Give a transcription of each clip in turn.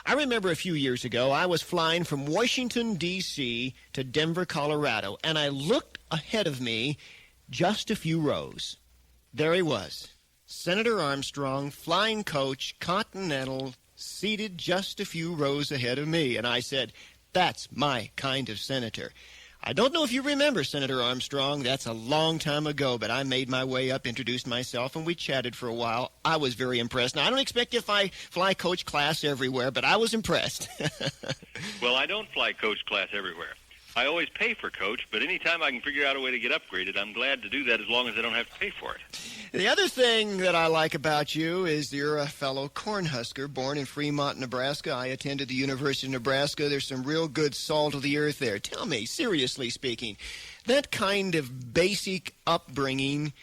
I remember a few years ago, I was flying from Washington, D.C. to Denver, Colorado, and I looked ahead of me just a few rows. There he was, Senator Armstrong, flying coach, Continental, seated just a few rows ahead of me. And I said, that's my kind of senator. I don't know if you remember Senator Armstrong. That's a long time ago, but I made my way up, introduced myself, and we chatted for a while. I was very impressed. Now, I don't expect you to fly coach class everywhere, but I was impressed. Well, I don't fly coach class everywhere. I always pay for coach, but anytime I can figure out a way to get upgraded, I'm glad to do that as long as I don't have to pay for it. The other thing that I like about you is you're a fellow Cornhusker born in Fremont, Nebraska. I attended the University of Nebraska. There's some real good salt of the earth there. Tell me, seriously speaking, that kind of basic upbringing,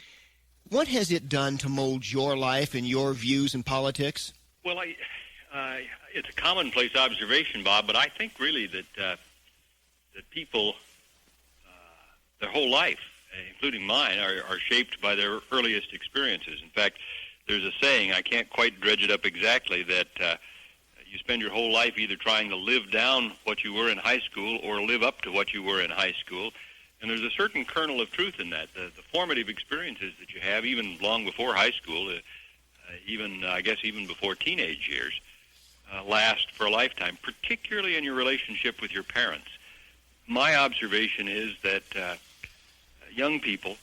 what has it done to mold your life and your views in politics? Well, it's a commonplace observation, Bob, but I think really that people, their whole life, including mine, are shaped by their earliest experiences. In fact, there's a saying, I can't quite dredge it up exactly, that you spend your whole life either trying to live down what you were in high school or live up to what you were in high school. And there's a certain kernel of truth in that. The formative experiences that you have, even long before high school, I guess even before teenage years, last for a lifetime, particularly in your relationship with your parents. My observation is that young people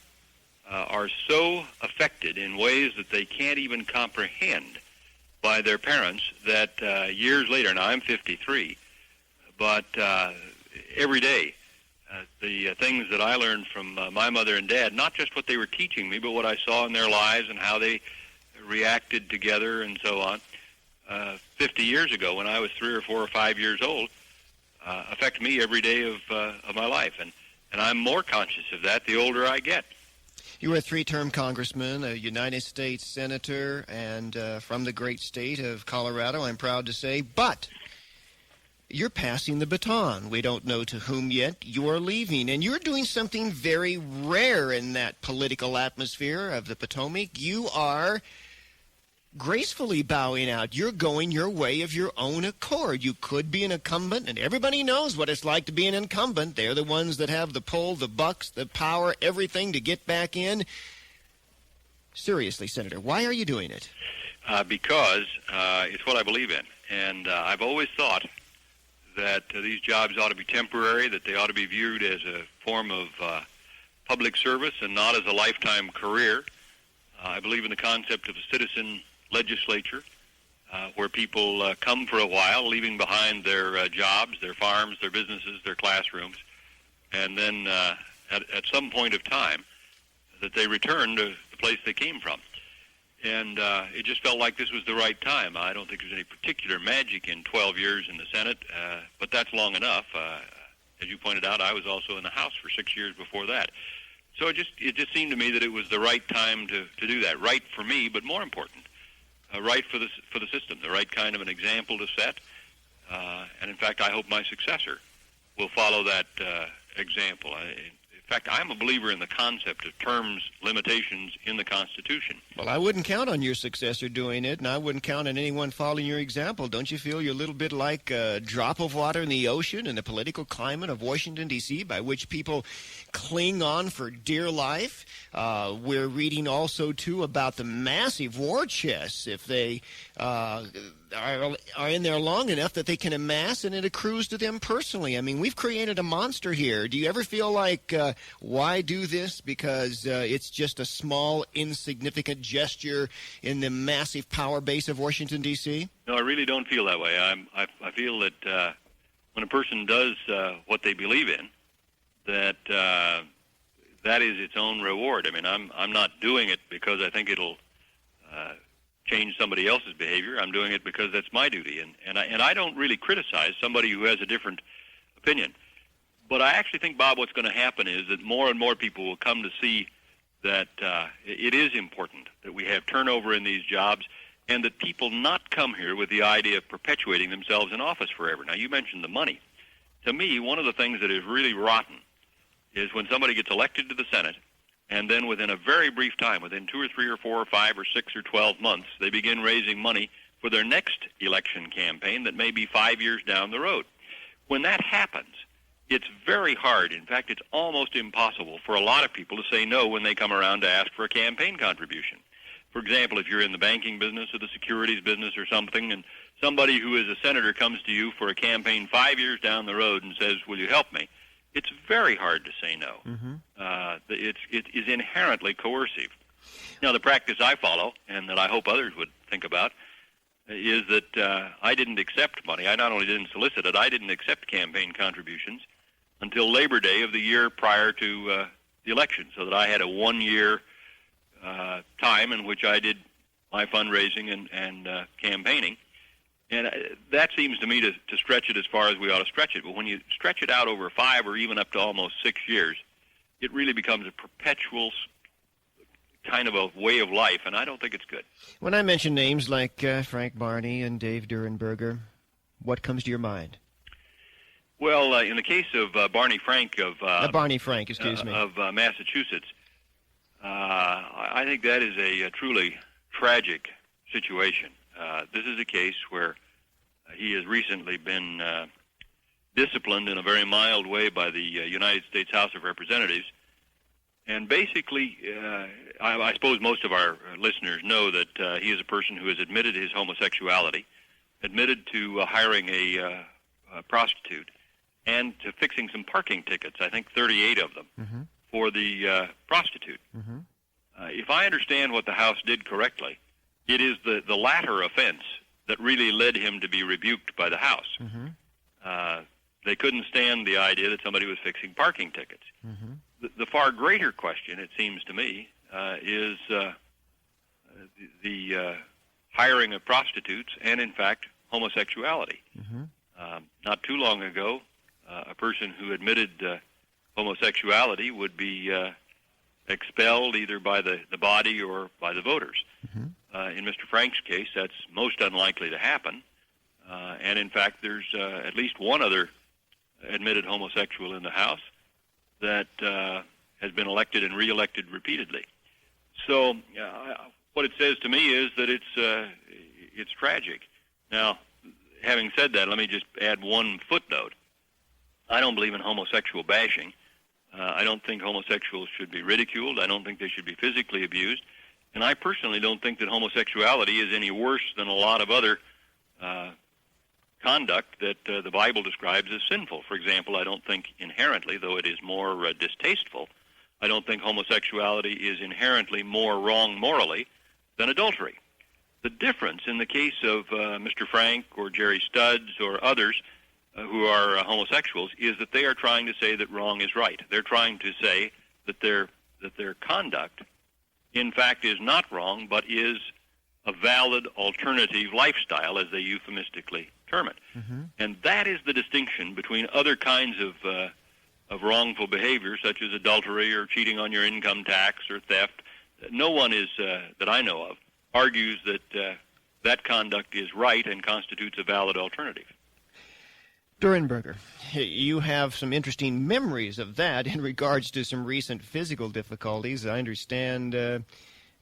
are so affected in ways that they can't even comprehend by their parents that years later, now I'm 53, but every day the things that I learned from my mother and dad, not just what they were teaching me, but what I saw in their lives and how they reacted together and so on, 50 years ago when I was 3 or 4 or 5 years old, affect me every day of my life. And I'm more conscious of that the older I get. You were a 3-term congressman, a United States senator, and from the great state of Colorado, I'm proud to say. But you're passing the baton. We don't know to whom yet. You are leaving, and you're doing something very rare in that political atmosphere of the Potomac. You are gracefully bowing out. You're going your way of your own accord. You could be an incumbent, and everybody knows what it's like to be an incumbent. They're the ones that have the pull, the bucks, the power, everything to get back in. Seriously, Senator, why are you doing it? Because it's what I believe in. And I've always thought that these jobs ought to be temporary, that they ought to be viewed as a form of public service and not as a lifetime career. I believe in the concept of a citizen legislature where people come for a while, leaving behind their jobs, their farms, their businesses, their classrooms, and then at some point of time that they return to the place they came from. And it just felt like this was the right time. I don't think there's any particular magic in 12 years in the Senate, but that's long enough. As you pointed out, I was also in the House for 6 years before that. So it just seemed to me that it was the right time to do that. Right for me, but more important, right for the system, the right kind of an example to set. And in fact, I hope my successor will follow that example. In fact, I'm a believer in the concept of terms limitations in the Constitution. Well, I wouldn't count on your successor doing it, and I wouldn't count on anyone following your example. Don't you feel you're a little bit like a drop of water in the ocean in the political climate of Washington, D.C., by which people cling on for dear life? We're reading also, too, about the massive war chests if they are in there long enough that they can amass, and it accrues to them personally. I mean, we've created a monster here. Do you ever feel like, why do this? Because it's just a small, insignificant gesture in the massive power base of Washington, D.C.? No, I really don't feel that way. I feel that when a person does what they believe in, that that is its own reward. I mean, I'm not doing it because I think it'll change somebody else's behavior. I'm doing it because that's my duty, and I don't really criticize somebody who has a different opinion. But I actually think, Bob, what's going to happen is that more and more people will come to see that it is important that we have turnover in these jobs and that people not come here with the idea of perpetuating themselves in office forever. Now, you mentioned the money. To me, one of the things that is really rotten is when somebody gets elected to the Senate and then within a very brief time, within 2 or 3 or 4 or 5 or 6 or 12 months, they begin raising money for their next election campaign that may be 5 years down the road. When that happens, it's very hard. In fact, it's almost impossible for a lot of people to say no when they come around to ask for a campaign contribution. For example, if you're in the banking business or the securities business or something, and somebody who is a senator comes to you for a campaign 5 years down the road and says, will you help me? It's very hard to say no. It is inherently coercive. Now, the practice I follow, and that I hope others would think about, is that I didn't accept money. I not only didn't solicit it, I didn't accept campaign contributions until Labor Day of the year prior to the election, so that I had a one-year time in which I did my fundraising and campaigning. And that seems to me to stretch it as far as we ought to stretch it. But when you stretch it out over 5 or even up to almost 6 years, it really becomes a perpetual kind of a way of life, and I don't think it's good. When I mention names like Frank Barney and Dave Durenberger, what comes to your mind? Well, in the case of Barney Frank of Massachusetts, I think that is a truly tragic situation. This is a case where he has recently been disciplined in a very mild way by the United States House of Representatives. And basically, I suppose most of our listeners know that he is a person who has admitted his homosexuality, admitted to hiring a prostitute, and to fixing some parking tickets, I think 38 of them, for the prostitute. If I understand what the House did correctly, it is the latter offense that really led him to be rebuked by the House. They couldn't stand the idea that somebody was fixing parking tickets. The far greater question, it seems to me, is the hiring of prostitutes and, in fact, homosexuality. Not too long ago, a person who admitted homosexuality would be expelled either by the body or by the voters. In Mr. Frank's case, that's most unlikely to happen. And, in fact, there's at least one other admitted homosexual in the House that has been elected and reelected repeatedly. So what it says to me is that it's tragic. Now, having said that, let me just add one footnote. I don't believe in homosexual bashing. I don't think homosexuals should be ridiculed. I don't think they should be physically abused. And I personally don't think that homosexuality is any worse than a lot of other conduct that the Bible describes as sinful. For example, I don't think inherently, though it is more distasteful, I don't think homosexuality is inherently more wrong morally than adultery. The difference in the case of Mr. Frank or Jerry Studds or others who are homosexuals is that they are trying to say that wrong is right. They're trying to say that their conduct, in fact, is not wrong, but is a valid alternative lifestyle, as they euphemistically term it. And that is the distinction between other kinds of wrongful behavior, such as adultery or cheating on your income tax or theft. No one is, that I know of, argues that that conduct is right and constitutes a valid alternative. Durenberger, you have some interesting memories of that in regards to some recent physical difficulties. I understand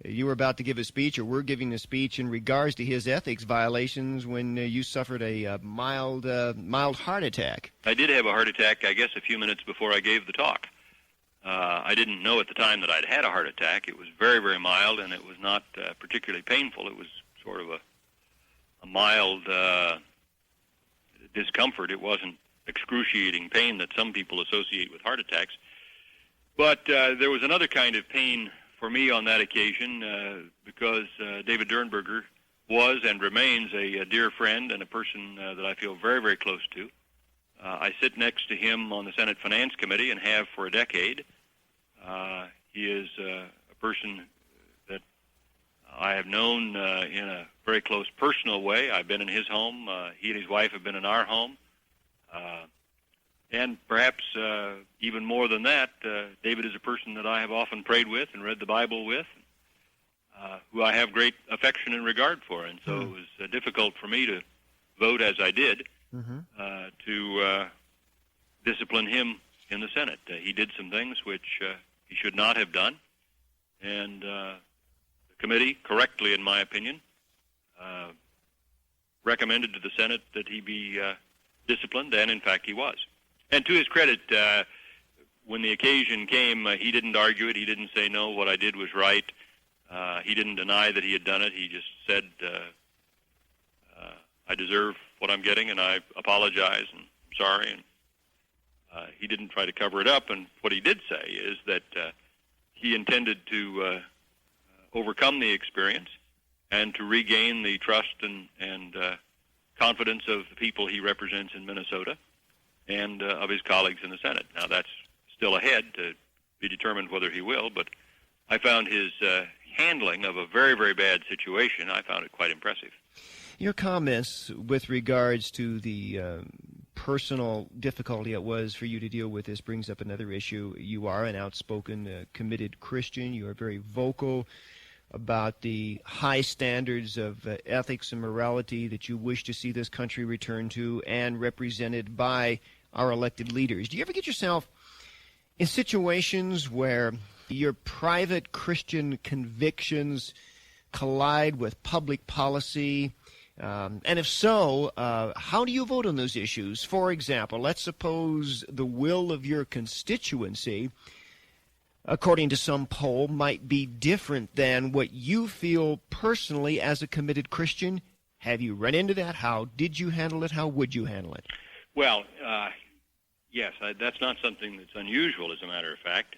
you were about to give a speech, or were giving a speech in regards to his ethics violations when you suffered a mild heart attack. I did have a heart attack, I guess, a few minutes before I gave the talk. I didn't know at the time that I'd had a heart attack. It was very, very mild, and it was not particularly painful. It was sort of a mild discomfort. It wasn't excruciating pain that some people associate with heart attacks. But there was another kind of pain for me on that occasion because David Durenberger was and remains a dear friend and a person that I feel very, very close to. I sit next to him on the Senate Finance Committee and have for a decade. He is a person that I have known in a very close personal way. I've been in his home. He and his wife have been in our home. And perhaps even more than that, David is a person that I have often prayed with and read the Bible with, who I have great affection and regard for. And so it was difficult for me to vote as I did to discipline him in the Senate. He did some things which he should not have done. And the committee, correctly in my opinion, recommended to the Senate that he be disciplined, and in fact he was. And to his credit, when the occasion came, he didn't argue it. He didn't say, no, what I did was right. He didn't deny that he had done it. He just said, I deserve what I'm getting, and I apologize, and I'm sorry. And he didn't try to cover it up. And what he did say is that he intended to overcome the experience and to regain the trust and confidence of the people he represents in Minnesota and of his colleagues in the Senate. Now, that's still ahead to be determined whether he will, but I found his handling of a very, very bad situation, I found it quite impressive. Your comments with regards to the personal difficulty it was for you to deal with this brings up another issue. You are an outspoken, committed Christian. You are very vocal about the high standards of ethics and morality that you wish to see this country return to and represented by our elected leaders. Do you ever get yourself in situations where your private Christian convictions collide with public policy? And if so, how do you vote on those issues? For example, let's suppose the will of your constituency, according to some poll, might be different than what you feel personally as a committed Christian. Have you run into that? How did you handle it? How would you handle it? Well, yes, that's not something that's unusual, as a matter of fact.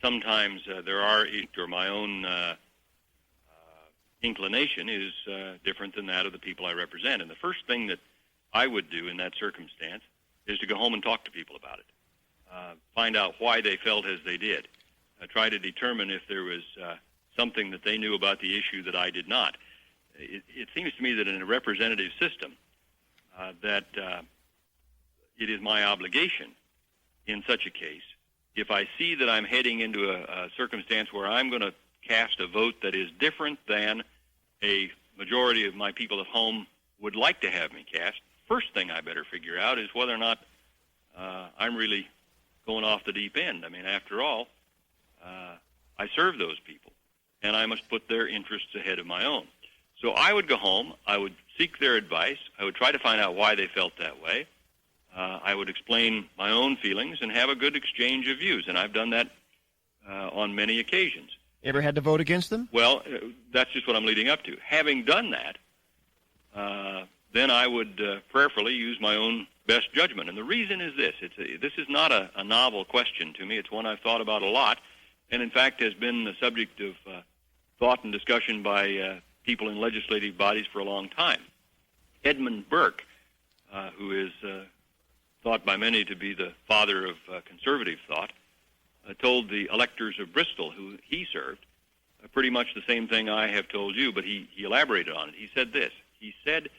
Sometimes there are, or my own inclination is different than that of the people I represent. And the first thing that I would do in that circumstance is to go home and talk to people about it. Find out why they felt as they did. Try to determine if there was something that they knew about the issue that I did not. It seems to me that in a representative system that it is my obligation in such a case, if I see that I'm heading into a circumstance where I'm going to cast a vote that is different than a majority of my people at home would like to have me cast, first thing I better figure out is whether or not I'm really going off the deep end. I mean, after all, I serve those people, and I must put their interests ahead of my own. So I would go home, I would seek their advice, I would try to find out why they felt that way, I would explain my own feelings and have a good exchange of views, and I've done that on many occasions. Ever had to vote against them? Well, that's just what I'm leading up to. Having done that, then I would prayerfully use my own best judgment. And the reason is this. This is not a novel question to me. It's one I've thought about a lot, and in fact has been the subject of thought and discussion by people in legislative bodies for a long time. Edmund Burke, who is thought by many to be the father of conservative thought, told the electors of Bristol, who he served, pretty much the same thing I have told you, but he elaborated on it. He said this. He said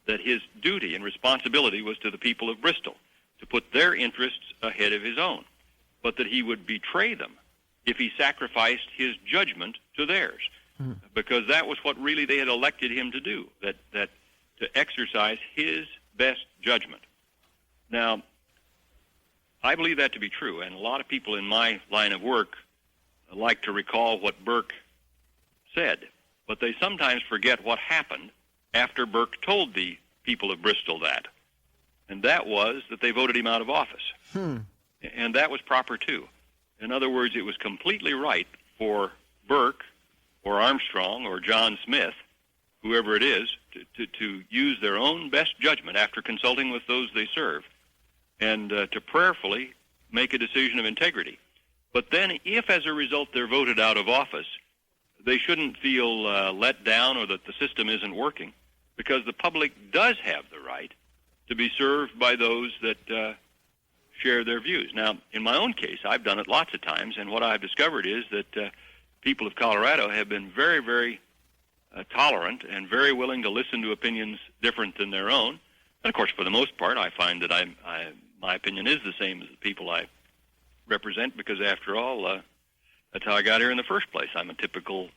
that his duty and responsibility was to the people of Bristol, to put their interests ahead of his own, but that he would betray them if he sacrificed his judgment to theirs, because that was what really they had elected him to do, that to exercise his best judgment. Now, I believe that to be true, and a lot of people in my line of work like to recall what Burke said, but they sometimes forget what happened after Burke told the people of Bristol that, and that was that they voted him out of office. And that was proper, too. In other words, it was completely right for Burke or Armstrong or John Smith, whoever it is, to use their own best judgment after consulting with those they serve, and to prayerfully make a decision of integrity. But then if, as a result, they're voted out of office, they shouldn't feel let down or that the system isn't working, because the public does have the right to be served by those that share their views. Now, in my own case, I've done it lots of times, and what I've discovered is that people of Colorado have been very, very tolerant and very willing to listen to opinions different than their own. And, of course, for the most part, I find that my opinion is the same as the people I represent, because, after all, that's how I got here in the first place. I'm a typical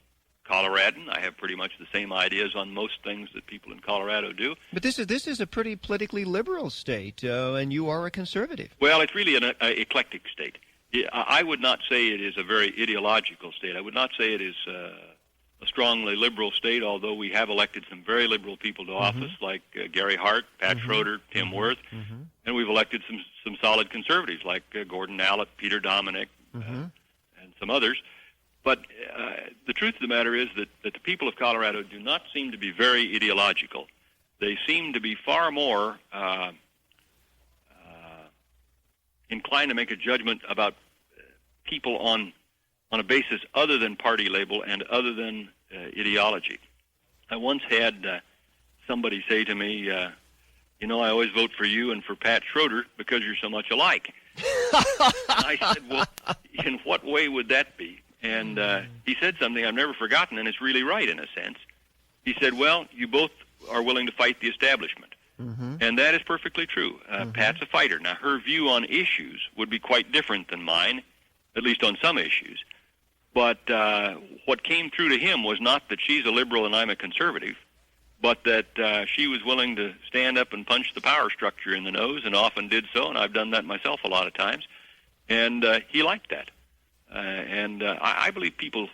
Coloradan. I have pretty much the same ideas on most things that people in Colorado do. But this is a pretty politically liberal state, and you are a conservative. Well, it's really an eclectic state. I would not say it is a very ideological state. I would not say it is a strongly liberal state, although we have elected some very liberal people to office, like Gary Hart, Pat Schroeder, Tim Wirth, and we've elected some solid conservatives like Gordon Allott, Peter Dominic, and some others. But the truth of the matter is that the people of Colorado do not seem to be very ideological. They seem to be far more inclined to make a judgment about people on a basis other than party label and other than ideology. I once had somebody say to me, I always vote for you and for Pat Schroeder because you're so much alike. And I said, well, in what way would that be? And he said something I've never forgotten, and it's really right in a sense. He said, well, you both are willing to fight the establishment. And that is perfectly true. Pat's a fighter. Now, her view on issues would be quite different than mine, at least on some issues. But what came through to him was not that she's a liberal and I'm a conservative, but that she was willing to stand up and punch the power structure in the nose, and often did so, and I've done that myself a lot of times. And he liked that. I believe people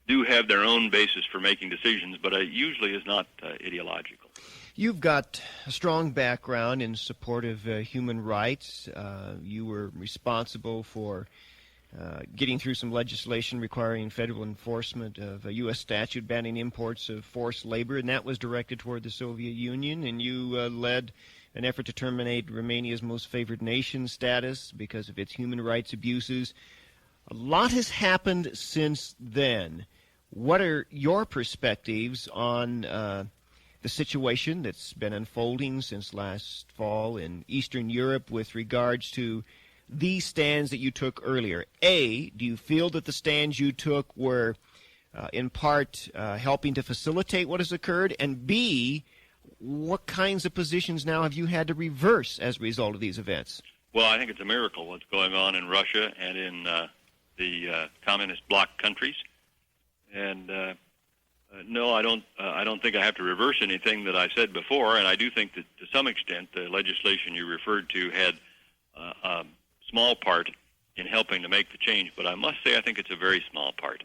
do have their own basis for making decisions, but it usually is not ideological. You've got a strong background in support of human rights. You were responsible for getting through some legislation requiring federal enforcement of a U.S. statute banning imports of forced labor, and that was directed toward the Soviet Union, and you led an effort to terminate Romania's most favored nation status because of its human rights abuses. A lot has happened since then. What are your perspectives on the situation that's been unfolding since last fall in Eastern Europe with regards to these stands that you took earlier? A, do you feel that the stands you took were in part helping to facilitate what has occurred? And B, what kinds of positions now have you had to reverse as a result of these events? Well, I think it's a miracle what's going on in Russia and in the communist bloc countries. And no, I don't think I have to reverse anything that I said before. And I do think that to some extent the legislation you referred to had a small part in helping to make the change. But I must say I think it's a very small part.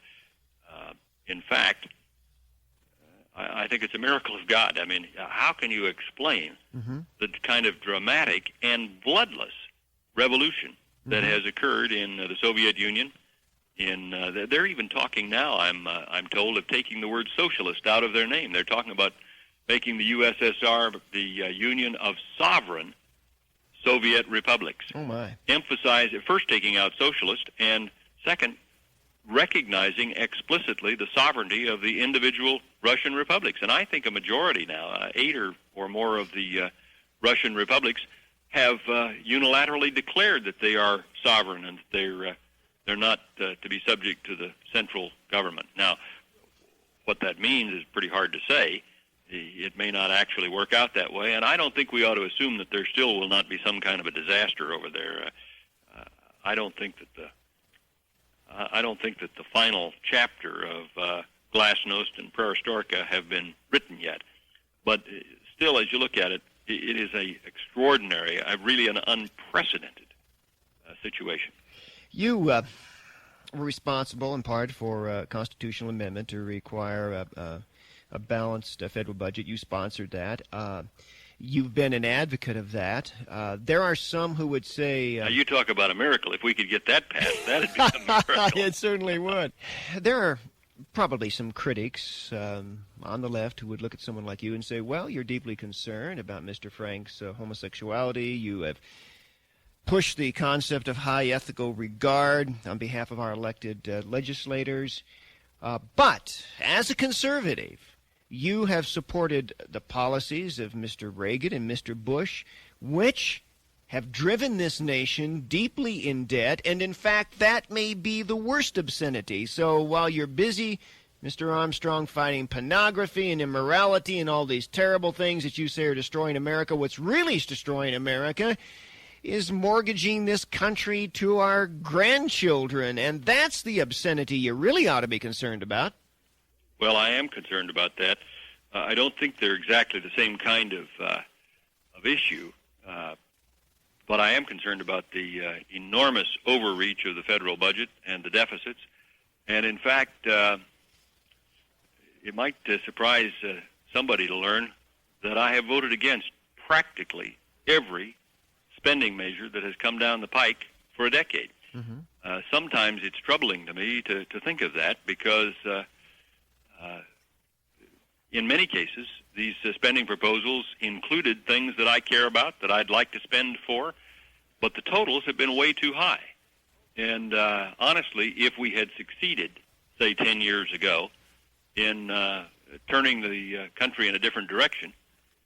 In fact, I think it's a miracle of God. I mean, how can you explain the kind of dramatic and bloodless revolution that has occurred in the Soviet Union? They're even talking now, I'm told, of taking the word socialist out of their name. They're talking about making the USSR the Union of Sovereign Soviet Republics. Oh, my. Emphasize, first, taking out socialist, and second, recognizing explicitly the sovereignty of the individual Russian republics. And I think a majority now, 8 or more of the Russian republics, have unilaterally declared that they are sovereign and they're not to be subject to the central government. Now, what that means is pretty hard to say. It may not actually work out that way, and I don't think we ought to assume that there still will not be some kind of a disaster over there. I don't think that the final chapter of Glasnost and Perestroika have been written yet. But still, as you look at it, it is a extraordinary, really an unprecedented situation. You were responsible in part for a constitutional amendment to require a balanced federal budget. You sponsored that. You've been an advocate of that. There are some who would say... now, you talk about a miracle. If we could get that passed, that would be a miracle. It certainly would. There are probably some critics on the left who would look at someone like you and say, well, you're deeply concerned about Mr. Frank's homosexuality. You have pushed the concept of high ethical regard on behalf of our elected legislators. But as a conservative, you have supported the policies of Mr. Reagan and Mr. Bush, which have driven this nation deeply in debt, and in fact, that may be the worst obscenity. So while you're busy, Mr. Armstrong, fighting pornography and immorality and all these terrible things that you say are destroying America, what's really destroying America is mortgaging this country to our grandchildren, and that's the obscenity you really ought to be concerned about. Well, I am concerned about that. I don't think they're exactly the same kind of issue, but I am concerned about the enormous overreach of the federal budget and the deficits. And in fact, it might surprise somebody to learn that I have voted against practically every spending measure that has come down the pike for a decade. Mm-hmm. Sometimes it's troubling to me to think of that because in many cases, these spending proposals included things that I care about, that I'd like to spend for, but the totals have been way too high. And honestly, if we had succeeded, say 10 years ago, in turning the country in a different direction,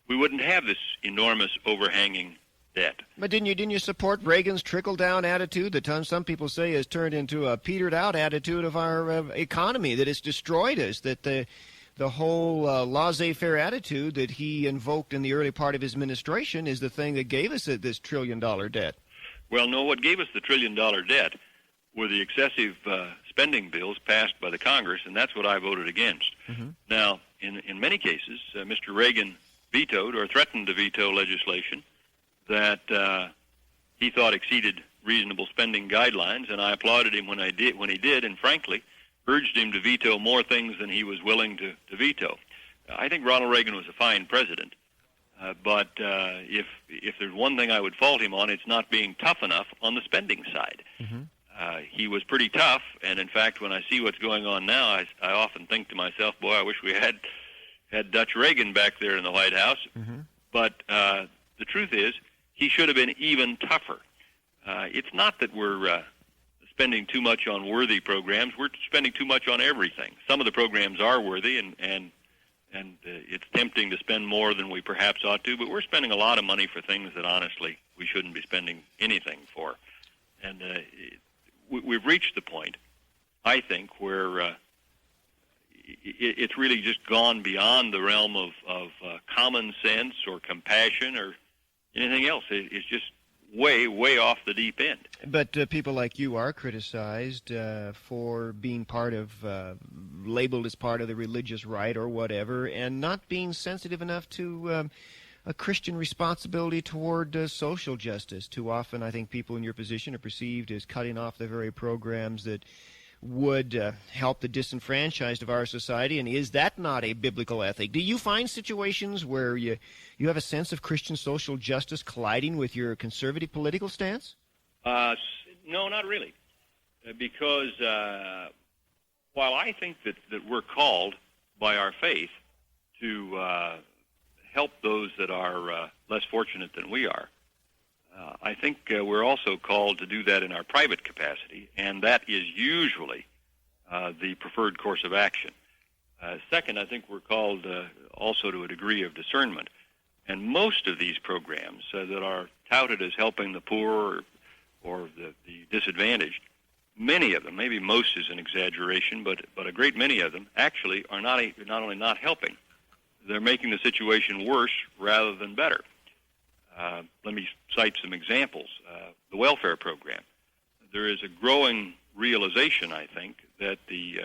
we wouldn't have this enormous overhanging debt. But didn't you support Reagan's trickle-down attitude that some people say has turned into a petered-out attitude of our economy, that it's destroyed us, that the whole laissez-faire attitude that he invoked in the early part of his administration is the thing that gave us this trillion-dollar debt? Well, no, what gave us the trillion-dollar debt were the excessive spending bills passed by the Congress, and that's what I voted against. Mm-hmm. Now, in many cases, Mr. Reagan vetoed or threatened to veto legislation that he thought exceeded reasonable spending guidelines, and I applauded him when he did, and frankly, urged him to veto more things than he was willing to veto. I think Ronald Reagan was a fine president, but if there's one thing I would fault him on, it's not being tough enough on the spending side. Mm-hmm. He was pretty tough, and in fact, when I see what's going on now, I often think to myself, boy, I wish we had Dutch Reagan back there in the White House. Mm-hmm. But the truth is, he should have been even tougher. It's not that we're spending too much on worthy programs. We're spending too much on everything. Some of the programs are worthy, and it's tempting to spend more than we perhaps ought to, but we're spending a lot of money for things that, honestly, we shouldn't be spending anything for. And we've reached the point, I think, where it's really just gone beyond the realm of common sense or compassion or anything else. It's just way, way off the deep end. But people like you are criticized for being part of, labeled as part of the religious right or whatever, and not being sensitive enough to a Christian responsibility toward social justice. Too often, I think people in your position are perceived as cutting off the very programs that would help the disenfranchised of our society, and is that not a biblical ethic? Do you find situations where you have a sense of Christian social justice colliding with your conservative political stance? No, not really. Because while I think that we're called by our faith to help those that are less fortunate than we are, I think we're also called to do that in our private capacity, and that is usually the preferred course of action. Second, I think we're called also to a degree of discernment. And most of these programs that are touted as helping the poor or the disadvantaged, many of them, maybe most is an exaggeration, but a great many of them actually are not only not helping, they're making the situation worse rather than better. Let me cite some examples. The welfare program. There is a growing realization, I think, that the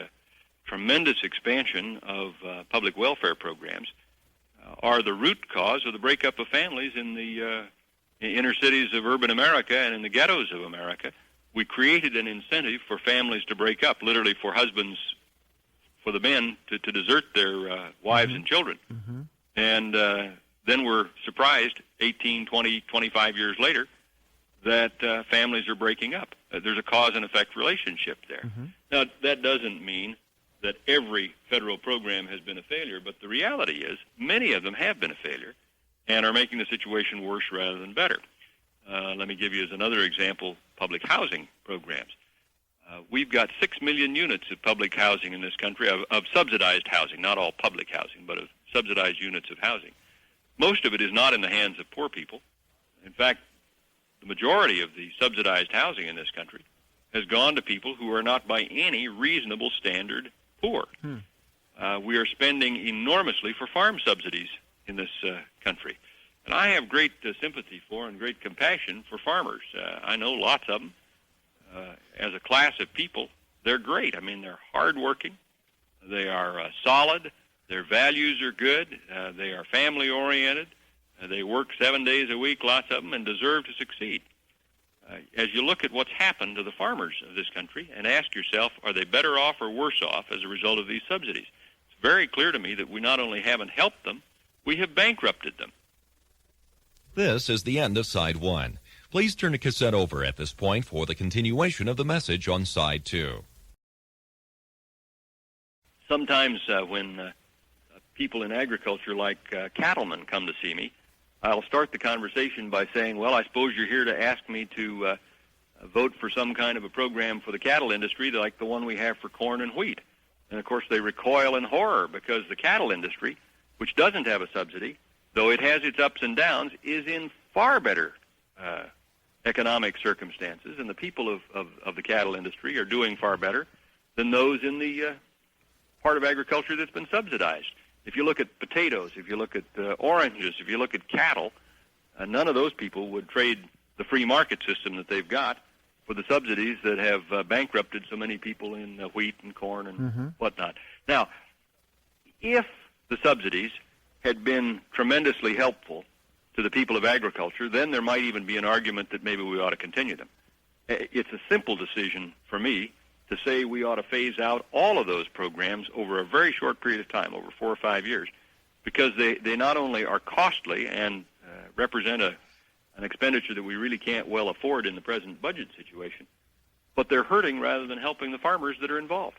tremendous expansion of public welfare programs are the root cause of the breakup of families in the inner cities of urban America and in the ghettos of America. We created an incentive for families to break up, literally for husbands, for the men to desert their wives and children. Mm-hmm. And then we're surprised 18, 20, 25 years later that families are breaking up. There's a cause and effect relationship there. Mm-hmm. Now, that doesn't mean that every federal program has been a failure, but the reality is many of them have been a failure and are making the situation worse rather than better. Let me give you as another example, public housing programs. We've got 6 million units of public housing in this country, of subsidized housing, not all public housing, but of subsidized units of housing. Most of it is not in the hands of poor people. In fact, the majority of the subsidized housing in this country has gone to people who are not by any reasonable standard poor. We are spending enormously for farm subsidies in this country. And I have great sympathy for and great compassion for farmers. I know lots of them. As a class of people, they're great. I mean, they're hardworking. They are solid. Their values are good. They are family-oriented. They work 7 days a week, lots of them, and deserve to succeed. As you look at what's happened to the farmers of this country and ask yourself, are they better off or worse off as a result of these subsidies? very clear to me that we not only haven't helped them, we have bankrupted them. This is the end of Side 1. Please turn the cassette over at this point for the continuation of the message on Side 2. Sometimes when people in agriculture like cattlemen come to see me, I'll start the conversation by saying, well, I suppose you're here to ask me to vote for some kind of a program for the cattle industry like the one we have for corn and wheat. And, of course, they recoil in horror because the cattle industry, which doesn't have a subsidy, though it has its ups and downs, is in far better economic circumstances, and the people of the cattle industry are doing far better than those in the part of agriculture that's been subsidized. If you look at potatoes, if you look at oranges, if you look at cattle, none of those people would trade the free market system that they've got for the subsidies that have bankrupted so many people in wheat and corn and whatnot. Now, if the subsidies had been tremendously helpful to the people of agriculture, then there might even be an argument that maybe we ought to continue them. It's a simple decision for me to say we ought to phase out all of those programs over a very short period of time, over 4 or 5 years, because they not only are costly and represent an expenditure that we really can't well afford in the present budget situation, but they're hurting rather than helping the farmers that are involved.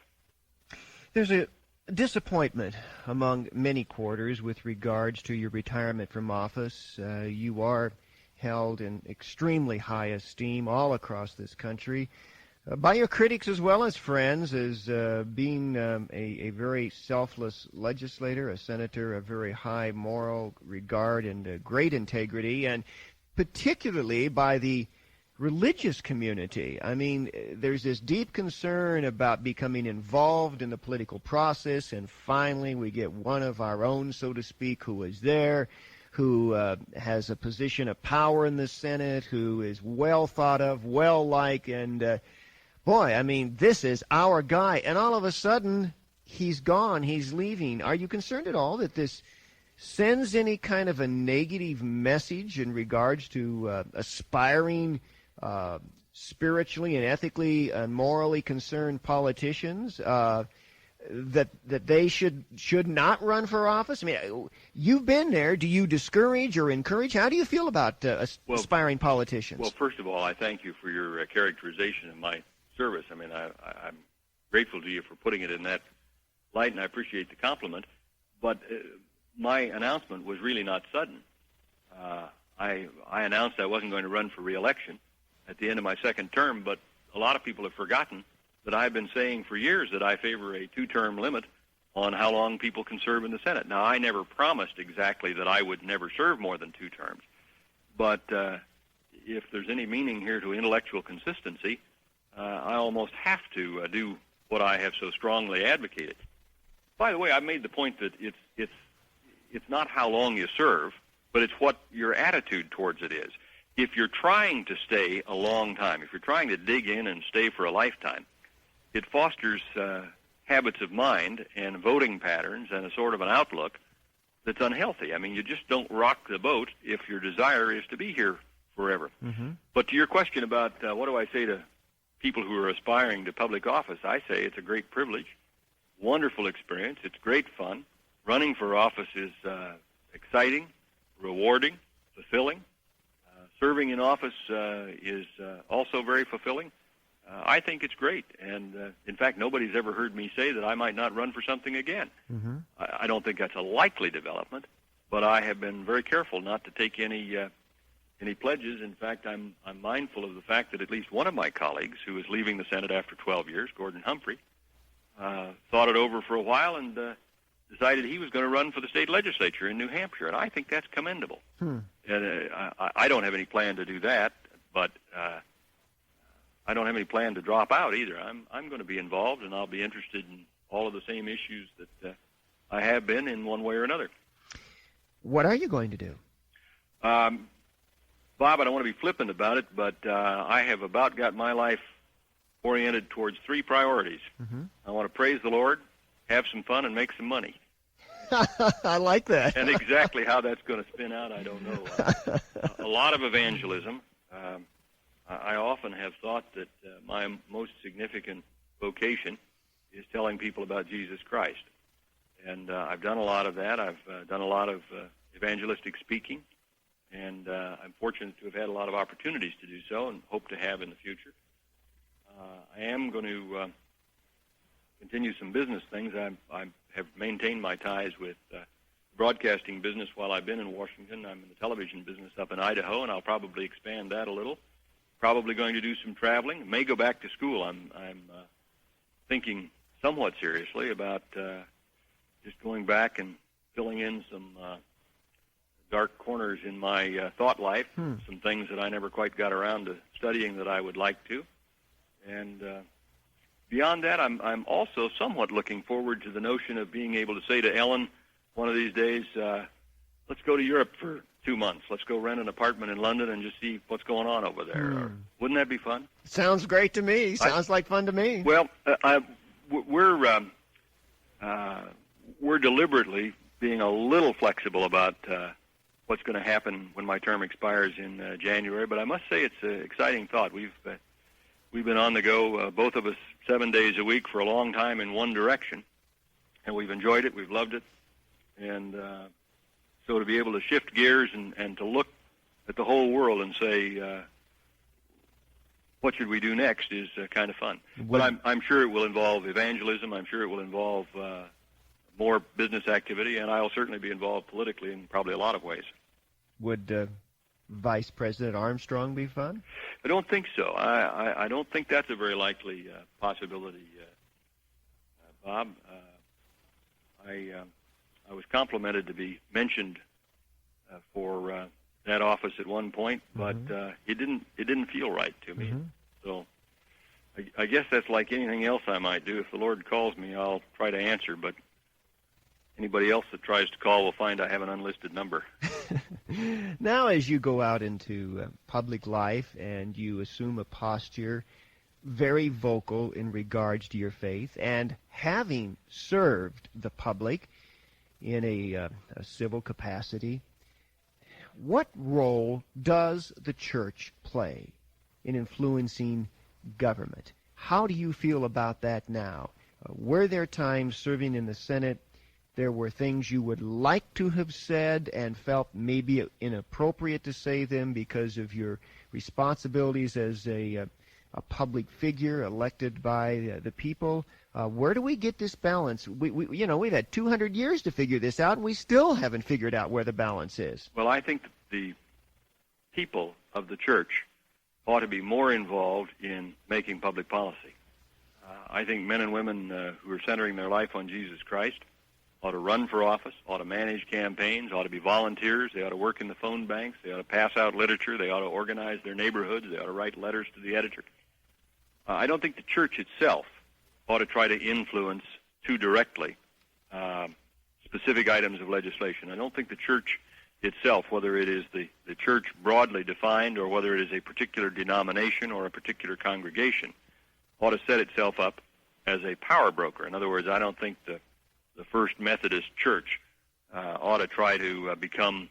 There's a disappointment among many quarters with regards to your retirement from office. You are held in extremely high esteem all across this country, by your critics as well as friends, as being a very selfless legislator, a senator of very high moral regard and great integrity, and particularly by the religious community. I mean, there's this deep concern about becoming involved in the political process, and finally we get one of our own, so to speak, who is there, who has a position of power in the Senate, who is well thought of, well-liked, and boy, I mean, this is our guy. And all of a sudden, he's gone. He's leaving. Are you concerned at all that this sends any kind of a negative message in regards to aspiring, spiritually and ethically and morally concerned politicians, that they should not run for office? I mean, you've been there. Do you discourage or encourage? How do you feel about aspiring politicians? Well, first of all, I thank you for your characterization of my service. I mean, I'm grateful to you for putting it in that light, and I appreciate the compliment. But my announcement was really not sudden. I announced I wasn't going to run for re-election at the end of my second term, but a lot of people have forgotten that I've been saying for years that I favor a 2-term limit on how long people can serve in the Senate. Now, I never promised exactly that I would never serve more than 2 terms, but if there's any meaning here to intellectual consistency, I almost have to do what I have so strongly advocated. By the way, I made the point that it's not how long you serve, but it's what your attitude towards it is. If you're trying to stay a long time, if you're trying to dig in and stay for a lifetime, it fosters habits of mind and voting patterns and a sort of an outlook that's unhealthy. I mean, you just don't rock the boat if your desire is to be here forever. But to your question about what do I say to people who are aspiring to public office, I say it's a great privilege, wonderful experience, it's great fun. Running for office is exciting, rewarding, fulfilling. Serving in office is also very fulfilling. I think it's great, and in fact, nobody's ever heard me say that I might not run for something again. I don't think that's a likely development, but I have been very careful not to take any pledges. In fact, I'm mindful of the fact that at least one of my colleagues, who is leaving the Senate after 12 years, Gordon Humphrey, thought it over for a while and decided he was going to run for the state legislature in New Hampshire, and I think that's commendable. And I don't have any plan to do that, but I don't have any plan to drop out either. I'm going to be involved, and I'll be interested in all of the same issues that I have been in one way or another. What are you going to do? Bob, I don't want to be flippant about it, but I have about got my life oriented towards 3 priorities. I want to praise the Lord, have some fun, and make some money. I like that. And exactly how that's going to spin out, I don't know. A lot of evangelism. I often have thought that my most significant vocation is telling people about Jesus Christ. And I've done a lot of that. I've done a lot of evangelistic speaking, and I'm fortunate to have had a lot of opportunities to do so and hope to have in the future. I am going to continue some business things. I have maintained my ties with broadcasting business while I've been in Washington. I'm in the television business up in Idaho, and I'll probably expand that a little. Probably going to do some traveling. May go back to school. I'm thinking somewhat seriously about just going back and filling in some dark corners in my thought life, some things that I never quite got around to studying that I would like to. And beyond that, I'm also somewhat looking forward to the notion of being able to say to Ellen one of these days, let's go to Europe for 2 months. Let's go rent an apartment in London and just see what's going on over there. Or, wouldn't that be fun? Sounds great to me. Sounds like fun to me. Well, we're deliberately being a little flexible about what's going to happen when my term expires in January. But I must say it's an exciting thought. We've been on the go, both of us, 7 days a week for a long time in one direction, and we've enjoyed it. We've loved it, and so to be able to shift gears and to look at the whole world and say, what should we do next is kind of fun. But I'm sure it will involve evangelism. I'm sure it will involve more business activity, and I'll certainly be involved politically in probably a lot of ways. Would Vice President Armstrong be fun? I don't think so. I don't think that's a very likely possibility, Bob. I was complimented to be mentioned for that office at one point, but it didn't feel right to me. So I guess that's like anything else I might do. If the Lord calls me, I'll try to answer, but anybody else that tries to call will find I have an unlisted number. Now, as you go out into public life and you assume a posture very vocal in regards to your faith, and having served the public in a civil capacity, what role does the church play in influencing government? How do you feel about that now? Were there times serving in the Senate there were things you would like to have said and felt maybe inappropriate to say them because of your responsibilities as a public figure elected by the people? Where do we get this balance? We've had 200 years to figure this out, and we still haven't figured out where the balance is. Well, I think the people of the church ought to be more involved in making public policy. I think men and women who are centering their life on Jesus Christ ought to run for office, ought to manage campaigns, ought to be volunteers, they ought to work in the phone banks, they ought to pass out literature, they ought to organize their neighborhoods, they ought to write letters to the editor. I don't think the church itself ought to try to influence too directly specific items of legislation. I don't think the church itself, whether it is the church broadly defined or whether it is a particular denomination or a particular congregation, ought to set itself up as a power broker. In other words, I don't think the First Methodist Church ought to try to become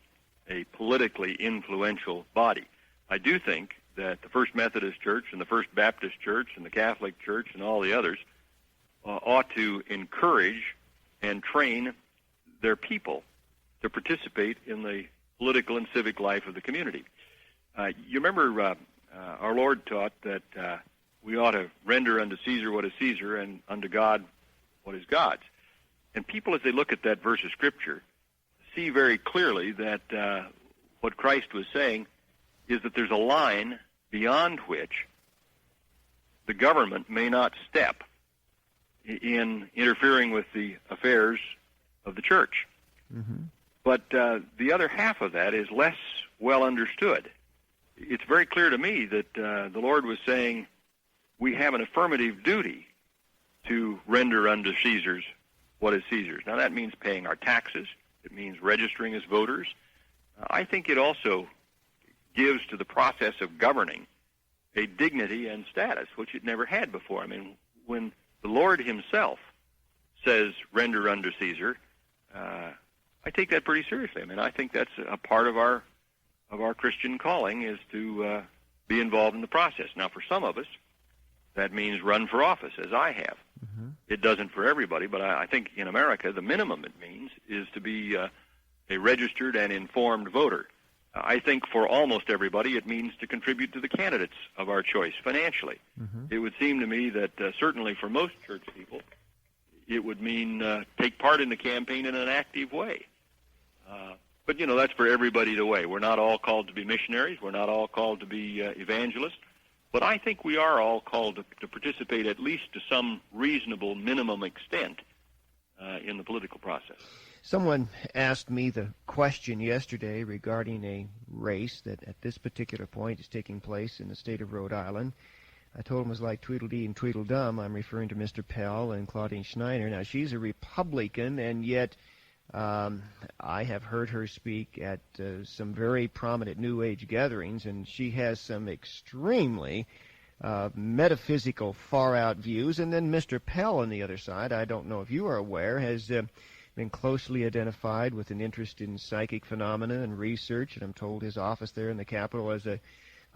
a politically influential body. I do think that the First Methodist Church and the First Baptist Church and the Catholic Church and all the others ought to encourage and train their people to participate in the political and civic life of the community. You remember our Lord taught that we ought to render unto Caesar what is Caesar and unto God what is God's. And people, as they look at that verse of Scripture, see very clearly that what Christ was saying is that there's a line beyond which the government may not step in interfering with the affairs of the church. But the other half of that is less well understood. It's very clear to me that the Lord was saying we have an affirmative duty to render unto Caesar's what is Caesar's. Now, that means paying our taxes. It means registering as voters. I think it also gives to the process of governing a dignity and status, which it never had before. I mean, when the Lord himself says, render unto Caesar, I take that pretty seriously. I mean, I think that's a part of our Christian calling is to be involved in the process. Now, for some of us, that means run for office, as I have. It doesn't for everybody, but I think in America the minimum it means is to be a registered and informed voter. I think for almost everybody it means to contribute to the candidates of our choice financially. It would seem to me that certainly for most church people, it would mean take part in the campaign in an active way. But, that's for everybody to weigh. We're not all called to be missionaries. We're not all called to be evangelists. But I think we are all called to participate at least to some reasonable minimum extent in the political process. Someone asked me the question yesterday regarding a race that at this particular point is taking place in the state of Rhode Island. I told him it was like Tweedledee and Tweedledum. I'm referring to Mr. Pell and Claudine Schneider. Now, she's a Republican, and yet I have heard her speak at some very prominent New Age gatherings, and she has some extremely metaphysical, far-out views. And then Mr. Pell on the other side, I don't know if you are aware, has been closely identified with an interest in psychic phenomena and research, and I'm told his office there in the Capitol has a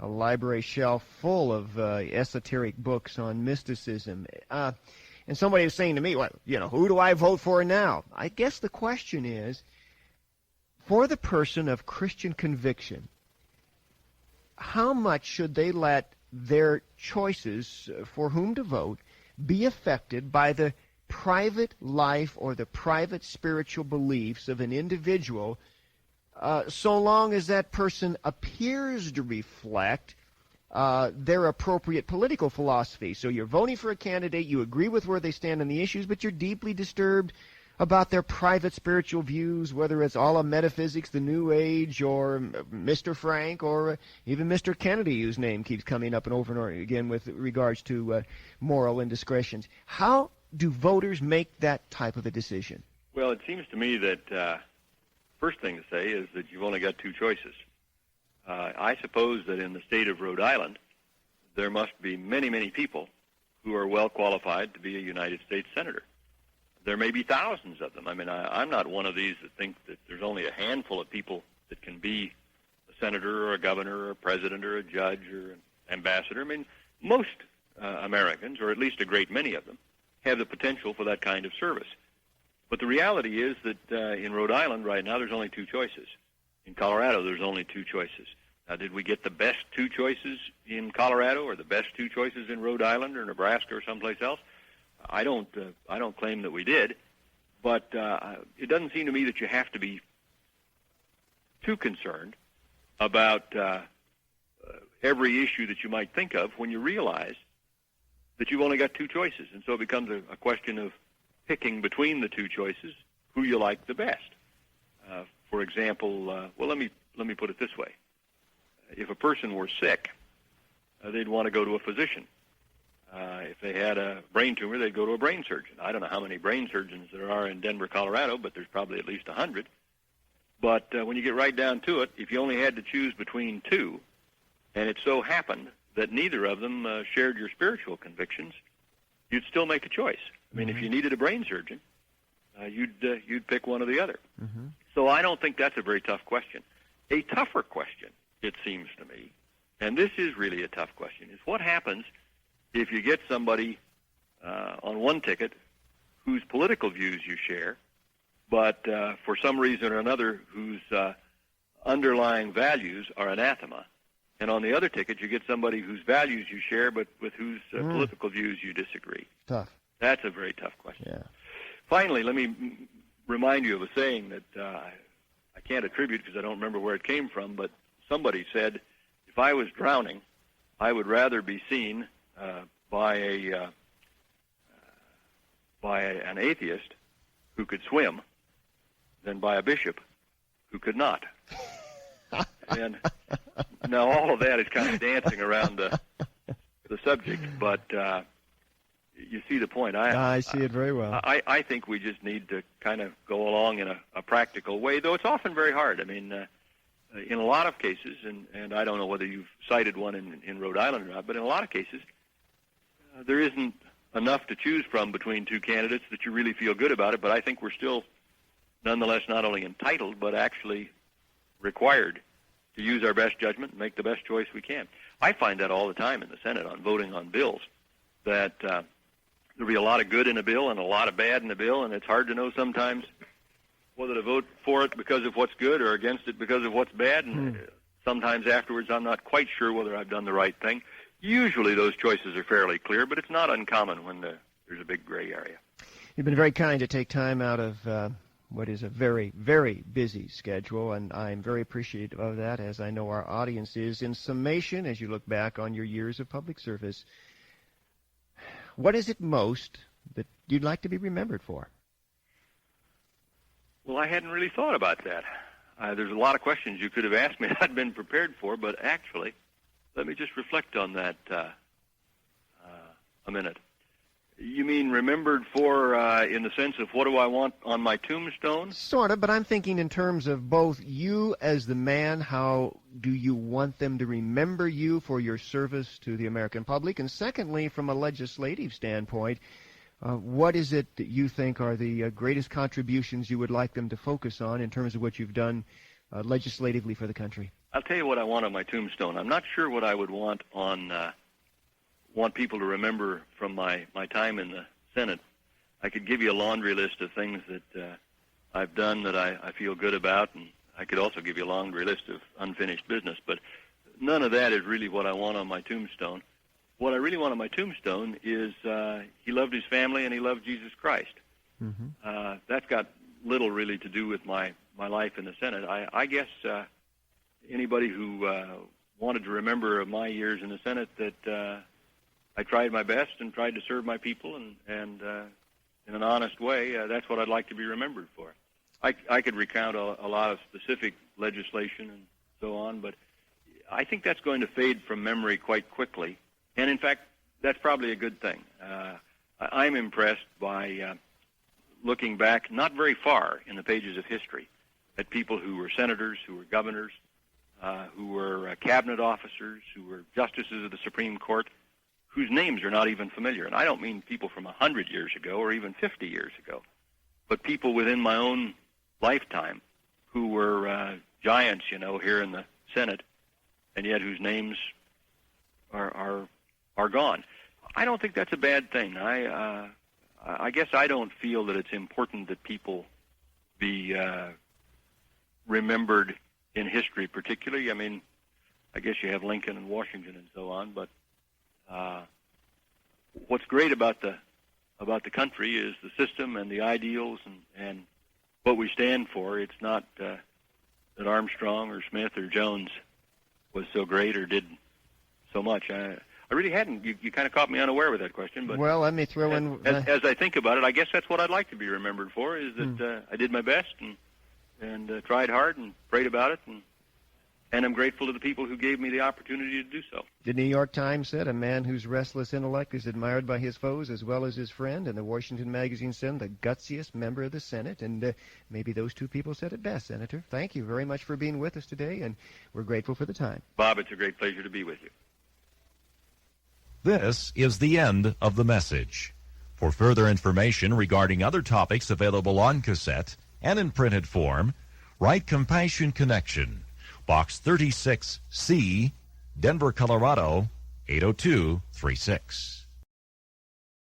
library shelf full of esoteric books on mysticism. And somebody was saying to me, well, who do I vote for now? I guess the question is, for the person of Christian conviction, how much should they let their choices for whom to vote be affected by the private life or the private spiritual beliefs of an individual, so long as that person appears to reflect their appropriate political philosophy? So you're voting for a candidate, you agree with where they stand on the issues, but you're deeply disturbed about their private spiritual views, whether it's all of metaphysics, the New Age, or Mr. Frank, or even Mr. Kennedy, whose name keeps coming up and over again with regards to moral indiscretions. How do voters make that type of a decision? Well, it seems to me that first thing to say is that you've only got two choices. I suppose that in the state of Rhode Island, there must be many, many people who are well qualified to be a United States Senator. There may be thousands of them. I mean, I'm not one of these that think that there's only a handful of people that can be a senator or a governor or a president or a judge or an ambassador. I mean, most Americans, or at least a great many of them, have the potential for that kind of service. But the reality is that in Rhode Island right now there's only two choices. In Colorado there's only two choices. Now, did we get the best two choices in Colorado or the best two choices in Rhode Island or Nebraska or someplace else? I don't claim that we did, but it doesn't seem to me that you have to be too concerned about every issue that you might think of when you realize that you've only got two choices. And so it becomes a question of picking between the two choices who you like the best. For example, well, let me put it this way. If a person were sick, they'd want to go to a physician. If they had a brain tumor, they'd go to a brain surgeon. I don't know how many brain surgeons there are in Denver, Colorado, but there's probably at least 100. But when you get right down to it, if you only had to choose between two, and it so happened that neither of them shared your spiritual convictions, you'd still make a choice. I mean, if you needed a brain surgeon, you'd pick one or the other. So I don't think that's a very tough question. A tougher question, it seems to me, and this is really a tough question, is what happens if you get somebody on one ticket whose political views you share, but for some reason or another whose underlying values are anathema, and on the other ticket you get somebody whose values you share, but with whose political views you disagree. Tough. That's a very tough question. Yeah. Finally, let me remind you of a saying that I can't attribute because I don't remember where it came from, but somebody said, if I was drowning, I would rather be seen by an atheist who could swim than by a bishop who could not. And now all of that is kind of dancing around the subject, but you see the point. I see it very well. I think we just need to kind of go along in a practical way, though it's often very hard. I mean, in a lot of cases, and I don't know whether you've cited one in Rhode Island or not, but in a lot of cases, there isn't enough to choose from between two candidates that you really feel good about it, but I think we're still nonetheless not only entitled, but actually required to use our best judgment and make the best choice we can. I find that all the time in the Senate on voting on bills, that there'll be a lot of good in a bill and a lot of bad in a bill, and it's hard to know sometimes whether to vote for it because of what's good or against it because of what's bad. And sometimes afterwards I'm not quite sure whether I've done the right thing. Usually those choices are fairly clear, but it's not uncommon when there's a big gray area. You've been very kind to take time out of what is a very, very busy schedule, and I'm very appreciative of that, as I know our audience is. In summation, as you look back on your years of public service, what is it most that you'd like to be remembered for? Well, I hadn't really thought about that. There's a lot of questions you could have asked me that I'd been prepared for, but actually, let me just reflect on that a minute. You mean remembered for in the sense of what do I want on my tombstone? Sort of, but I'm thinking in terms of both you as the man, how do you want them to remember you for your service to the American public? And secondly, from a legislative standpoint, what is it that you think are the greatest contributions you would like them to focus on in terms of what you've done legislatively for the country? I'll tell you what I want on my tombstone. I'm not sure what I would want people to remember from my time in the Senate. I could give you a laundry list of things that I've done that I feel good about, and I could also give you a laundry list of unfinished business, but none of that is really what I want on my tombstone. What I really want on my tombstone is he loved his family and he loved Jesus Christ. Mm-hmm. That's got little really to do with my life in the Senate. I guess anybody who wanted to remember my years in the Senate that I tried my best and tried to serve my people and in an honest way, that's what I'd like to be remembered for. I could recount a lot of specific legislation and so on, but I think that's going to fade from memory quite quickly. And in fact, that's probably a good thing. I'm impressed by looking back not very far in the pages of history at people who were senators, who were governors, who were cabinet officers, who were justices of the Supreme Court, whose names are not even familiar. And I don't mean people from 100 years ago or even 50 years ago, but people within my own lifetime who were giants, here in the Senate, and yet whose names are gone. I don't think that's a bad thing. I guess I don't feel that it's important that people be remembered in history particularly. I mean, I guess you have Lincoln and Washington and so on, but what's great about the country is the system and the ideals and what we stand for. It's not that Armstrong or Smith or Jones was so great or did so much. I really hadn't. You kind of caught me unaware with that question. But well, let me throw in. As I think about it, I guess that's what I'd like to be remembered for, is that I did my best and tried hard and prayed about it, and I'm grateful to the people who gave me the opportunity to do so. The New York Times said a man whose restless intellect is admired by his foes as well as his friend, and the Washington Magazine said the gutsiest member of the Senate, and maybe those two people said it best, Senator. Thank you very much for being with us today, and we're grateful for the time. Bob, it's a great pleasure to be with you. This is the end of the message. For further information regarding other topics available on cassette and in printed form, write Compassion Connection, Box 36C, Denver, Colorado, 80236.